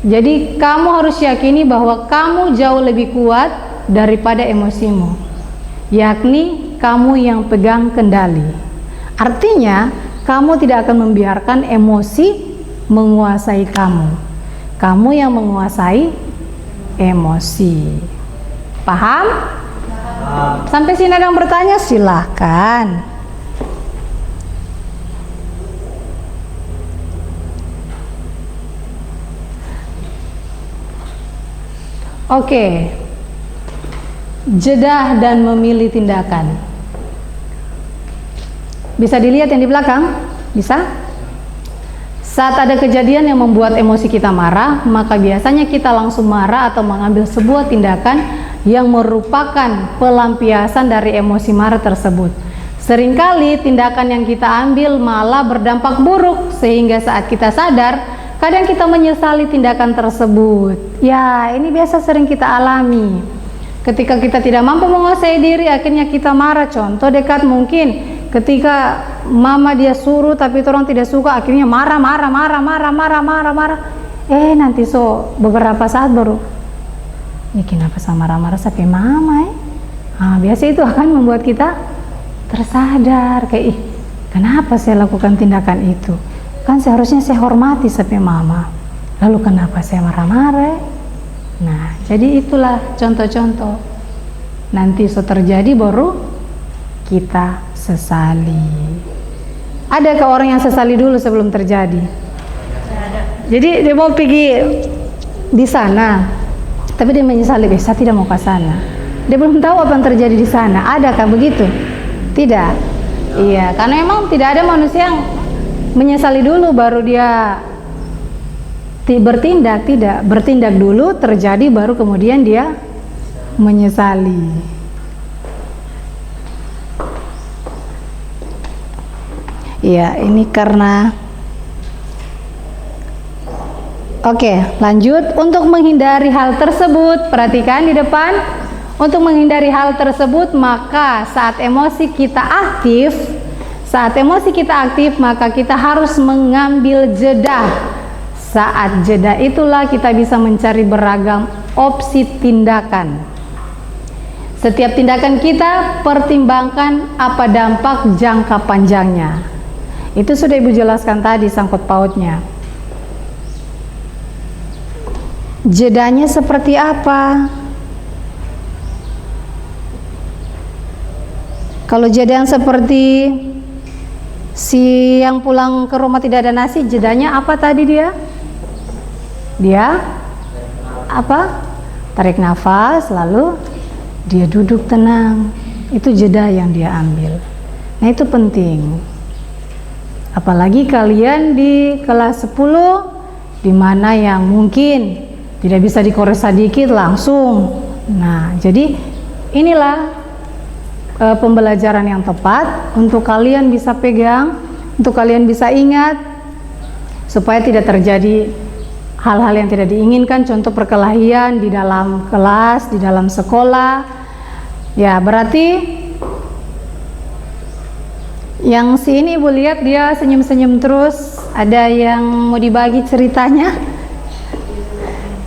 Jadi kamu harus yakini bahwa kamu jauh lebih kuat daripada emosimu. Yakni kamu yang pegang kendali. Artinya kamu tidak akan membiarkan emosi menguasai kamu. Kamu yang menguasai emosi. Paham? Sampai sini ada yang bertanya, silahkan. Oke. Jeda dan memilih tindakan. Bisa dilihat yang di belakang? Bisa? Saat ada kejadian yang membuat emosi kita marah, maka biasanya kita langsung marah atau mengambil sebuah tindakan yang merupakan pelampiasan dari emosi marah tersebut. Seringkali tindakan yang kita ambil malah berdampak buruk, sehingga saat kita sadar, kadang kita menyesali tindakan tersebut. Ya, ini biasa sering kita alami. Ketika kita tidak mampu menguasai diri, akhirnya kita marah. Contoh dekat mungkin ketika mama dia suruh tapi orang tidak suka, akhirnya marah. Nanti beberapa saat baru, ini kenapa sama marah-marah sampai mama biasa itu akan membuat kita tersadar kayak, kenapa saya lakukan tindakan itu? Kan seharusnya saya hormati sampai mama, lalu kenapa saya marah-marah? Nah, jadi itulah contoh-contoh. Nanti terjadi baru kita sesali. Adakah orang yang sesali dulu sebelum terjadi? Jadi dia mau pergi di sana, tapi dia menyesali, saya tidak mau ke sana. Dia belum tahu apa yang terjadi di sana. Adakah begitu? Tidak. Iya, karena memang tidak ada manusia yang menyesali dulu baru dia bertindak. Tidak, bertindak dulu terjadi baru kemudian dia menyesali. Iya, ini karena Oke, lanjut. Untuk menghindari hal tersebut, perhatikan di depan. Untuk menghindari hal tersebut, maka saat emosi kita aktif, maka kita harus mengambil jeda. Saat jeda itulah kita bisa mencari beragam opsi tindakan. Setiap tindakan kita pertimbangkan apa dampak jangka panjangnya. Itu sudah Ibu jelaskan tadi sangkut pautnya. Jedanya seperti apa? Kalau jeda yang seperti si yang pulang ke rumah tidak ada nasi, jedanya apa tadi dia? Dia apa? Tarik nafas, lalu dia duduk tenang. Itu jeda yang dia ambil. Nah, itu penting. Apalagi kalian di kelas 10 di mana yang mungkin tidak bisa dikores sedikit langsung. Nah, jadi inilah pembelajaran yang tepat untuk kalian bisa pegang, untuk kalian bisa ingat, supaya tidak terjadi hal-hal yang tidak diinginkan, contoh perkelahian di dalam kelas, di dalam sekolah. Ya, berarti yang si ini Ibu lihat dia senyum-senyum terus. Ada yang mau dibagi ceritanya?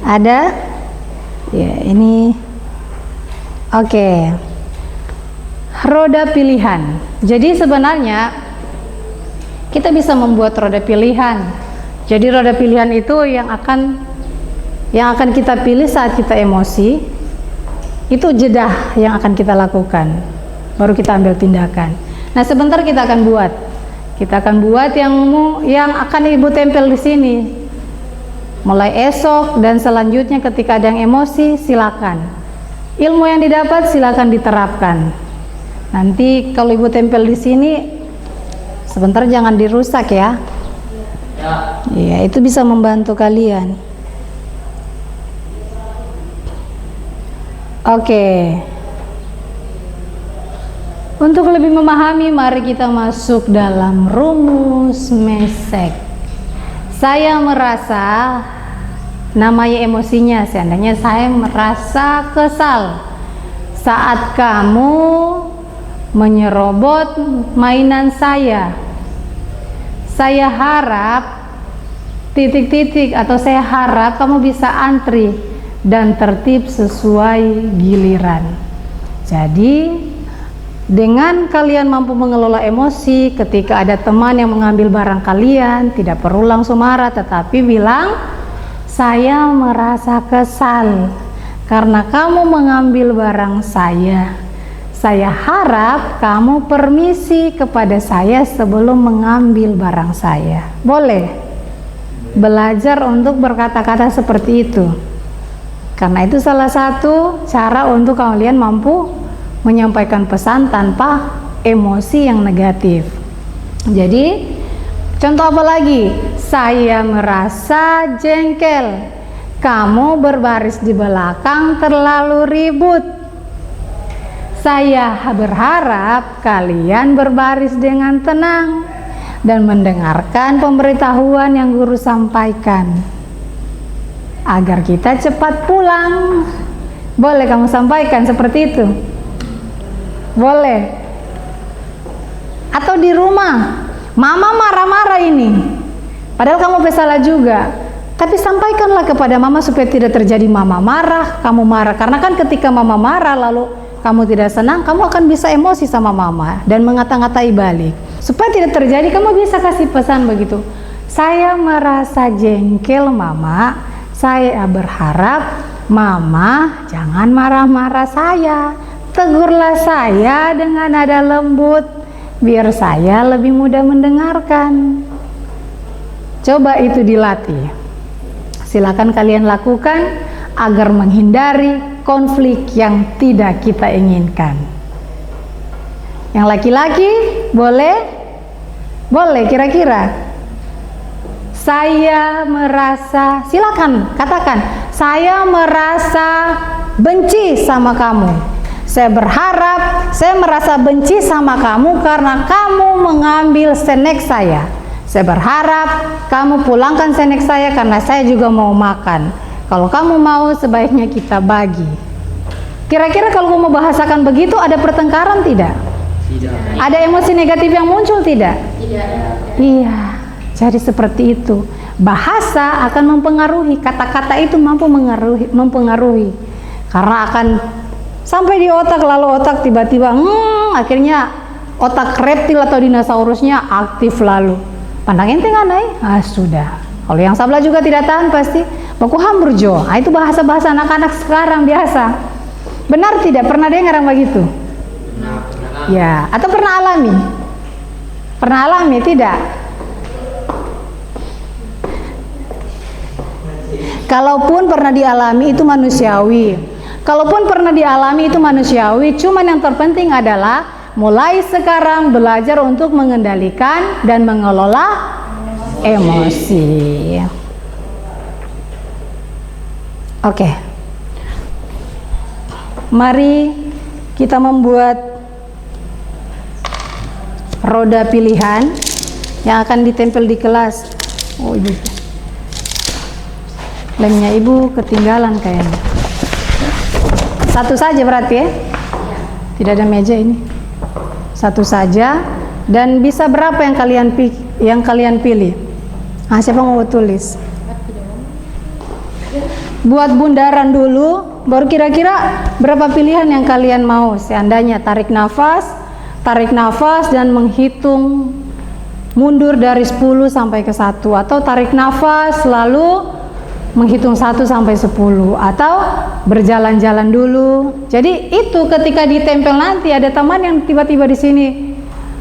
Ada? Ya, ini oke. Roda pilihan. Jadi sebenarnya kita bisa membuat roda pilihan. Jadi roda pilihan itu yang akan kita pilih saat kita emosi. Itu jedah yang akan kita lakukan. Baru kita ambil tindakan. Nah, sebentar kita akan buat. Kita akan buat yang akan Ibu tempel di sini. Mulai esok dan selanjutnya ketika ada yang emosi, silakan. Ilmu yang didapat silakan diterapkan. Nanti kalau Ibu tempel di sini, sebentar jangan dirusak ya. Iya, itu bisa membantu kalian. Oke. Untuk lebih memahami, mari kita masuk dalam rumus Mesek. Saya merasa, namanya emosinya, seandainya saya merasa kesal saat kamu menyerobot mainan saya. Saya harap titik-titik, atau saya harap kamu bisa antri dan tertib sesuai giliran. Jadi dengan kalian mampu mengelola emosi, ketika ada teman yang mengambil barang kalian, tidak perlu langsung marah, tetapi bilang, saya merasa kesal karena kamu mengambil barang saya. Saya harap kamu permisi kepada saya sebelum mengambil barang saya. Boleh? Belajar untuk berkata-kata seperti itu. Karena itu salah satu cara untuk kalian mampu menyampaikan pesan tanpa emosi yang negatif. Jadi contoh apa lagi? Saya merasa jengkel, kamu berbaris di belakang terlalu ribut. Saya berharap kalian berbaris dengan tenang dan mendengarkan pemberitahuan yang guru sampaikan agar kita cepat pulang. Boleh kamu sampaikan seperti itu? Boleh. Atau di rumah, mama marah-marah ini, padahal kamu bersalah juga, tapi sampaikanlah kepada mama supaya tidak terjadi mama marah, kamu marah. Karena kan ketika mama marah lalu kamu tidak senang, kamu akan bisa emosi sama mama dan mengata-ngatai balik. Supaya tidak terjadi, kamu bisa kasih pesan begitu, saya merasa jengkel mama, saya berharap mama jangan marah-marah saya, tegurlah saya dengan nada lembut biar saya lebih mudah mendengarkan. Coba itu dilatih. Silakan kalian lakukan agar menghindari konflik yang tidak kita inginkan. Yang laki-laki boleh? Boleh kira-kira? Saya merasa, silakan katakan, saya merasa benci sama kamu. Saya berharap, saya merasa benci sama kamu karena kamu mengambil snack saya. Saya berharap kamu pulangkan snack saya karena saya juga mau makan. Kalau kamu mau, sebaiknya kita bagi. Kira-kira kalau kamu bahasakan begitu, ada pertengkaran tidak? Tidak. Ada emosi negatif yang muncul tidak? Tidak. Iya, jadi seperti itu. Bahasa akan mempengaruhi, kata-kata itu mampu mempengaruhi. Karena akan sampai di otak, lalu otak tiba-tiba akhirnya otak reptil atau dinosaurusnya aktif lalu. Pandang enteng anai? Sudah. Kalau yang sebelah juga tidak tahan pasti baku hamburjo. Itu bahasa-bahasa anak-anak sekarang biasa. Benar tidak? Pernah dengar yang begitu? Ya, atau pernah alami? Pernah alami tidak? Kalaupun pernah dialami itu manusiawi. Kalaupun pernah dialami itu manusiawi, cuman yang terpenting adalah mulai sekarang belajar untuk mengendalikan dan mengelola emosi. Oke. Mari kita membuat roda pilihan yang akan ditempel di kelas. Oh, ibu. Lemnya ibu ketinggalan kayaknya. Satu saja berarti ya? Tidak ada meja ini. Satu saja. Dan bisa berapa yang kalian pilih? Ah, siapa mau tulis? Buat bundaran dulu, baru kira-kira berapa pilihan yang kalian mau. Seandainya tarik nafas dan menghitung mundur dari 10 sampai ke 1, atau tarik nafas lalu menghitung 1 sampai 10, atau berjalan-jalan dulu. Jadi itu ketika ditempel nanti ada teman yang tiba-tiba di sini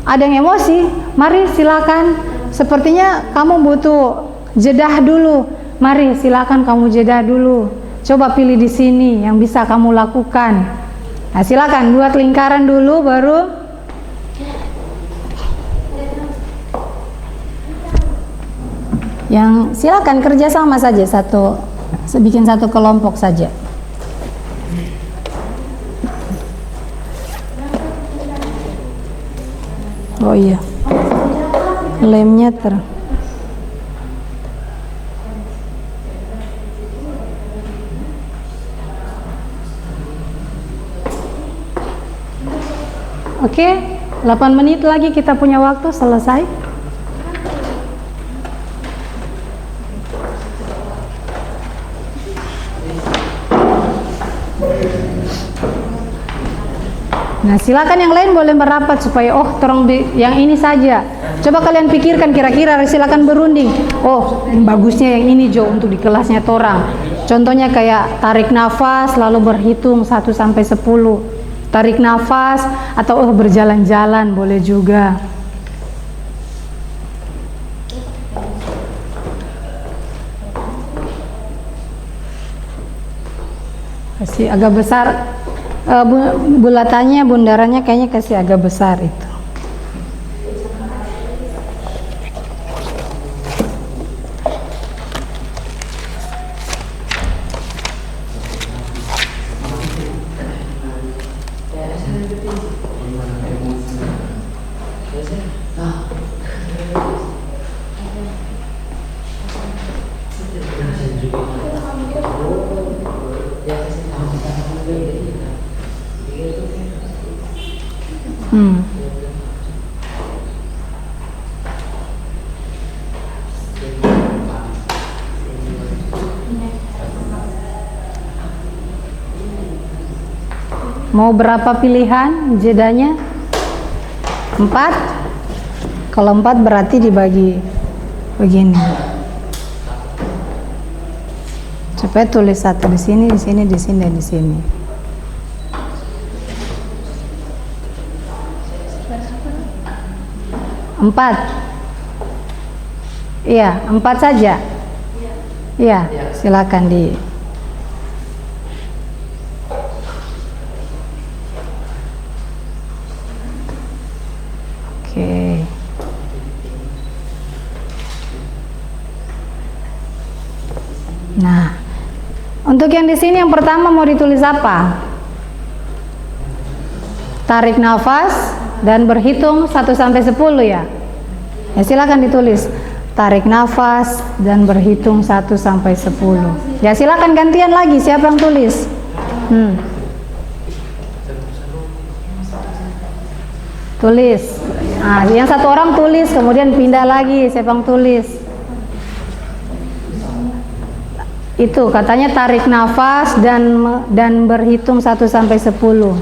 ada yang emosi, mari silakan. Sepertinya kamu butuh jedah dulu. Mari silakan kamu jeda dulu. Coba pilih di sini yang bisa kamu lakukan. Nah, silakan buat lingkaran dulu baru yang silakan kerja sama saja bikin satu kelompok saja. Oh iya. Lemnya Oke, 8 menit lagi kita punya waktu selesai. Nah, silakan yang lain boleh merapat supaya yang ini saja. Coba kalian pikirkan kira-kira, silakan berunding. Oh, bagusnya yang ini Jo untuk di kelasnya torang. Contohnya kayak tarik nafas lalu berhitung 1 sampai 10. Tarik nafas atau berjalan-jalan boleh juga. Kasih agak besar. Bulatannya, bundarannya kayaknya kasih agak besar itu. Mau berapa pilihan jedanya? 4? Kalau 4 berarti dibagi begini. Supaya tulis 1 di sini, di sini, di sini, dan di sini. Empat. Iya, 4 saja. Iya, silakan di. Oke. Nah, untuk yang di sini yang pertama mau ditulis apa? Tarik nafas dan berhitung 1 sampai 10 ya. Ya silakan ditulis. Tarik nafas dan berhitung 1 sampai 10. Ya silakan gantian lagi, siapa yang tulis? Tulis. Nah, yang satu orang tulis, kemudian pindah lagi, siapa yang tulis? Itu katanya tarik nafas dan berhitung 1 sampai 10.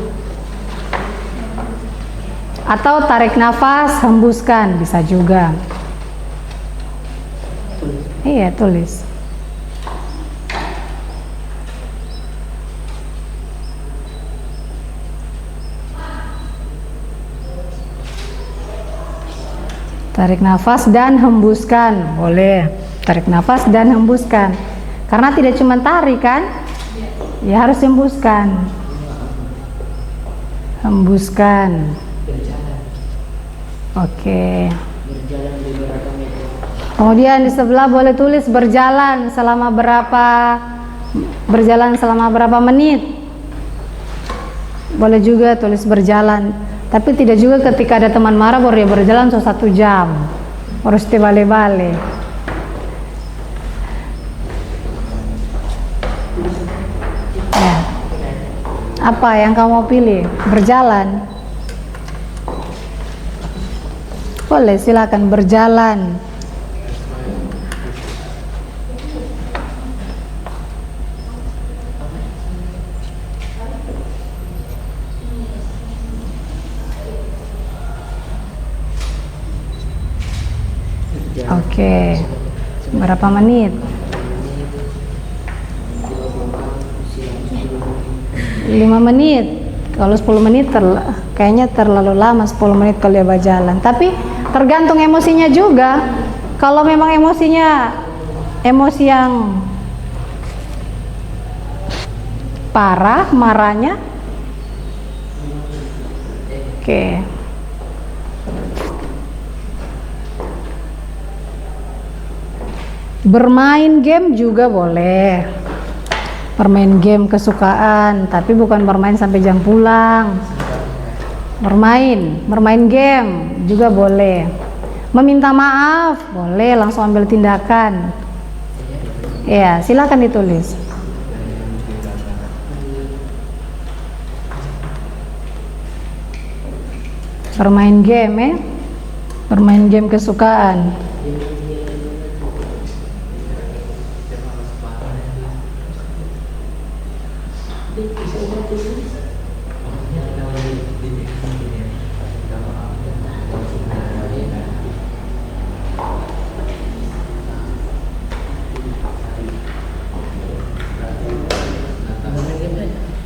Atau tarik nafas, hembuskan, bisa juga. Iya, tulis. Tarik nafas dan hembuskan, boleh. Tarik nafas dan hembuskan. Karena tidak cuma tarik kan? Ya harus hembuskan. Hembuskan. Oke. Kemudian di sebelah boleh tulis berjalan selama berapa menit. Boleh juga tulis berjalan. Tapi tidak juga ketika ada teman marah baru dia berjalan 1 jam. Harus bale-bale. Ya. Apa yang kamu pilih? Berjalan. Boleh, silakan berjalan. Oke. Berapa menit? 5 menit. Kalau 10 menit kayaknya terlalu lama 10 menit kalau dia berjalan. Tapi tergantung emosinya juga. Kalau memang emosinya emosi yang parah, marahnya. Oke. Bermain game juga boleh. Bermain game kesukaan, tapi bukan bermain sampai jam pulang. Bermain game juga boleh. Meminta maaf boleh, langsung ambil tindakan. Ya, silakan ditulis. Bermain game ya. Bermain game kesukaan.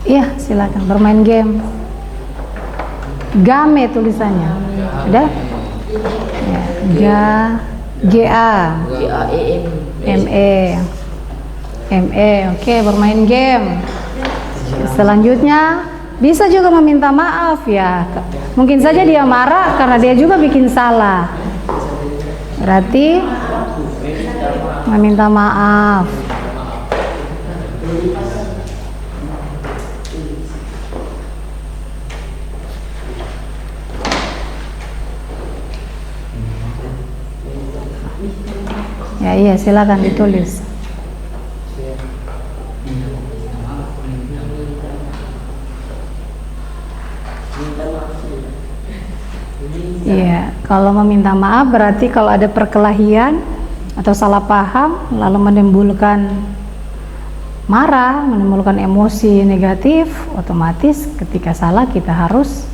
Iya, silakan bermain game. Game tulisannya. Sudah? Ya. ME. Oke, bermain game. Selanjutnya bisa juga meminta maaf ya. Mungkin saja dia marah karena dia juga bikin salah. Berarti meminta maaf. Ya, iya, silakan ditulis. Iya, kalau meminta maaf berarti kalau ada perkelahian atau salah paham lalu menimbulkan marah, menimbulkan emosi negatif, otomatis ketika salah kita harus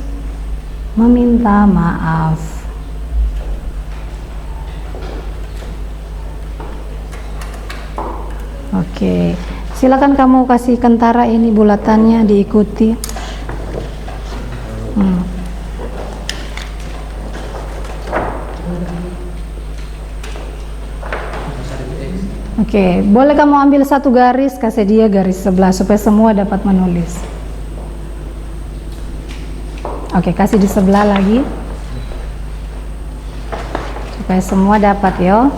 meminta maaf. Oke, silakan kamu kasih kentara ini bulatannya diikuti. Oke, boleh kamu ambil satu garis, kasih dia garis sebelah supaya semua dapat menulis. Oke, kasih di sebelah lagi supaya semua dapat ya.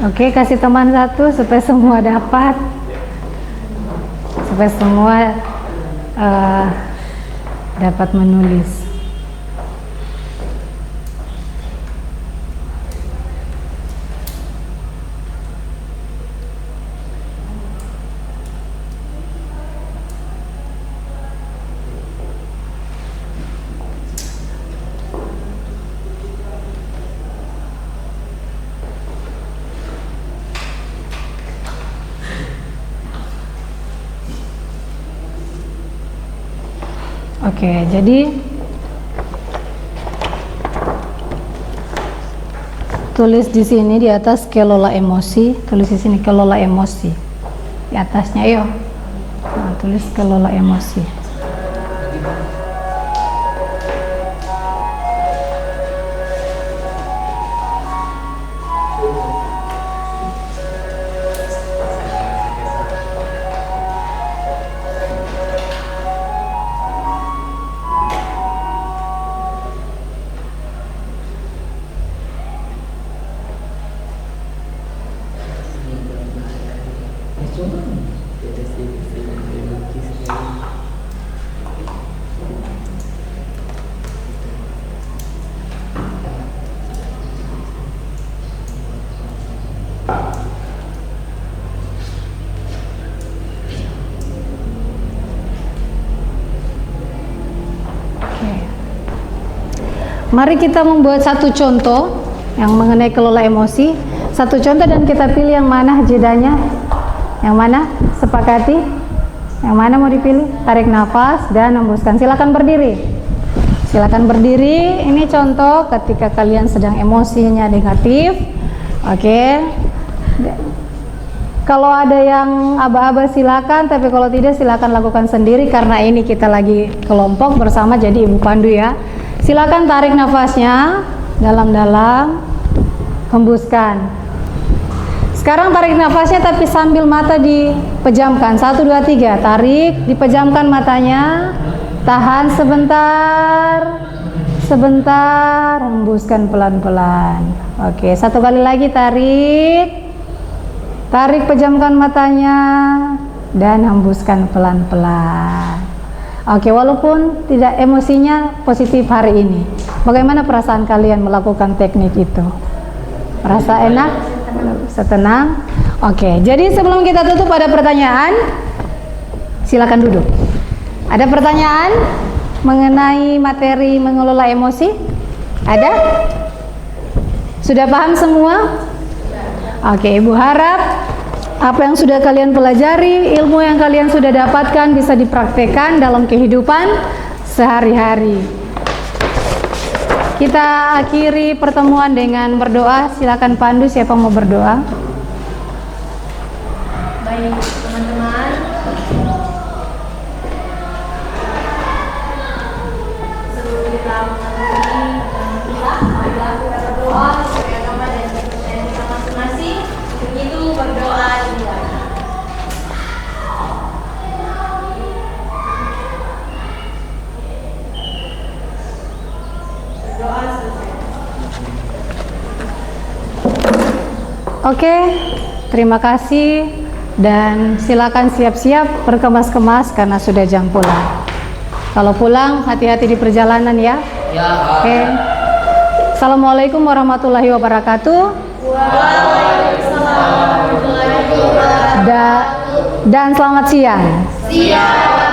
Oke, kasih teman satu supaya semua dapat. Supaya semua dapat menulis. Oke, jadi tulis di sini di atas kelola emosi, tulis di sini kelola emosi. Di atasnya yuk. Nah, tulis kelola emosi. Mari kita membuat satu contoh yang mengenai kelola emosi. Satu contoh dan kita pilih yang mana jedanya. Yang mana? Sepakati? Yang mana mau dipilih? Tarik nafas dan hembuskan. Silakan berdiri. Silakan berdiri. Ini contoh ketika kalian sedang emosinya negatif. Oke. Kalau ada yang aba-aba silakan, tapi kalau tidak silakan lakukan sendiri karena ini kita lagi kelompok bersama jadi Ibu Pandu ya. Silakan tarik nafasnya dalam-dalam, hembuskan. Sekarang tarik nafasnya tapi sambil mata dipejamkan. 1, 2, 3. Tarik, dipejamkan matanya. Tahan sebentar. Sebentar, hembuskan pelan-pelan. Oke, satu kali lagi tarik. Tarik, pejamkan matanya dan hembuskan pelan-pelan. Oke, walaupun tidak emosinya positif hari ini, bagaimana perasaan kalian melakukan teknik itu? Merasa enak? Setenang? Oke, jadi sebelum kita tutup ada pertanyaan? Silakan duduk. Ada pertanyaan mengenai materi mengelola emosi? Ada? Sudah paham semua? Oke, Ibu harap apa yang sudah kalian pelajari, ilmu yang kalian sudah dapatkan bisa dipraktekkan dalam kehidupan sehari-hari. Kita akhiri pertemuan dengan berdoa. Silakan Pandu, siapa mau berdoa? Baik, teman-teman. Sebelum kita mengakhiri marilah kita berdoa supaya agama dan kepercayaan kita masing-masing. Begitu berdoa juga. Berdoa selesai. Oke, terima kasih dan silakan siap-siap berkemas-kemas karena sudah jam pulang. Kalau pulang hati-hati di perjalanan ya. Oke. Assalamualaikum warahmatullahi wabarakatuh. Waalaikumsalam warahmatullahi wabarakatuh. Dan selamat siang. Siap.